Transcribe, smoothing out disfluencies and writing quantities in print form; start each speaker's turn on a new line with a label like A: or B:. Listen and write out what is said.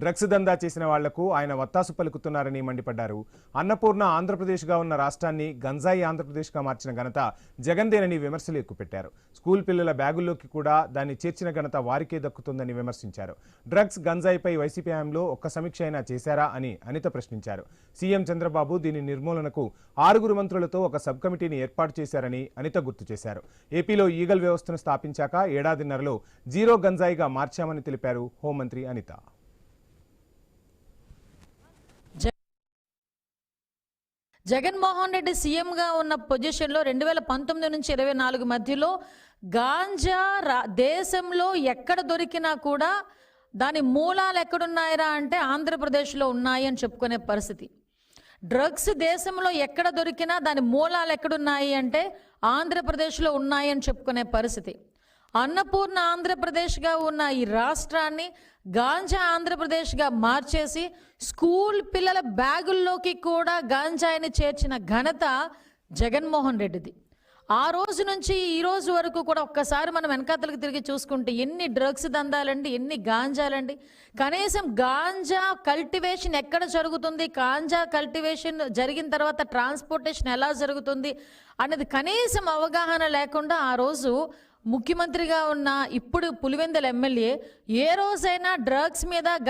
A: Drugs దందా చేసిన వాళ్లకు ఆయన వత్తాసు పలుకుతున్నారని మండిపడ్డారు. అన్నపూర్ణ ఆంధ్రప్రదేశ్గా ఉన్న రాష్ట్రాన్ని గంజాయి ఆంధ్రప్రదేశ్గా మార్చిన ఘనత జగన్దేనని విమర్శలు ఎక్కుపెట్టారు. స్కూల్ పిల్లల బ్యాగుల్లోకి కూడా దాన్ని చేర్చిన ఘనత వారికే దక్కుతుందని విమర్శించారు. డ్రగ్స్ గంజాయిపై వైసీపీ హయాంలో ఒక్క సమీక్ష అయినా చేశారా అని అనిత ప్రశ్నించారు. సీఎం చంద్రబాబు దీని నిర్మూలనకు 6 మంత్రులతో ఒక సబ్ కమిటీని ఏర్పాటు చేశారని అనిత గుర్తు చేశారు. ఏపీలో ఈగల్ వ్యవస్థను స్థాపించాక ఏడాదిన్నరలో జీరో గంజాయిగా మార్చామని తెలిపారు హోంమంత్రి అనిత.
B: జగన్మోహన్ రెడ్డి సీఎంగా ఉన్న పొజిషన్లో 2019 నుంచి 24 మధ్యలో గాంజా దేశంలో ఎక్కడ దొరికినా కూడా దాని మూలాలు ఎక్కడున్నాయరా అంటే ఆంధ్రప్రదేశ్లో ఉన్నాయి అని చెప్పుకునే పరిస్థితి. డ్రగ్స్ దేశంలో ఎక్కడ దొరికినా దాని మూలాలు ఎక్కడున్నాయి అంటే ఆంధ్రప్రదేశ్లో ఉన్నాయి అని చెప్పుకునే పరిస్థితి. అన్నపూర్ణ ఆంధ్రప్రదేశ్గా ఉన్న ఈ రాష్ట్రాన్ని గాంజా ఆంధ్రప్రదేశ్గా మార్చేసి స్కూల్ పిల్లల బ్యాగుల్లోకి కూడా గాంజాయిని చేర్చిన ఘనత జగన్మోహన్ రెడ్డిది. ఆ రోజు నుంచి ఈ రోజు వరకు కూడా ఒక్కసారి మనం వెనకాతలకు తిరిగి చూసుకుంటే ఎన్ని డ్రగ్స్ దందాలండి, ఎన్ని గాంజాలండి. కనీసం గాంజా కల్టివేషన్ ఎక్కడ జరుగుతుంది, గాంజా కల్టివేషన్ జరిగిన తర్వాత ట్రాన్స్పోర్టేషన్ ఎలా జరుగుతుంది అనేది కనీసం అవగాహన లేకుండా ఆ రోజు ముఖ్యమంత్రిగా ఉన్న ఇప్పుడు పులివెందుల ఎమ్మెల్యే ఏ రోజైనా డ్రగ్స్ మీద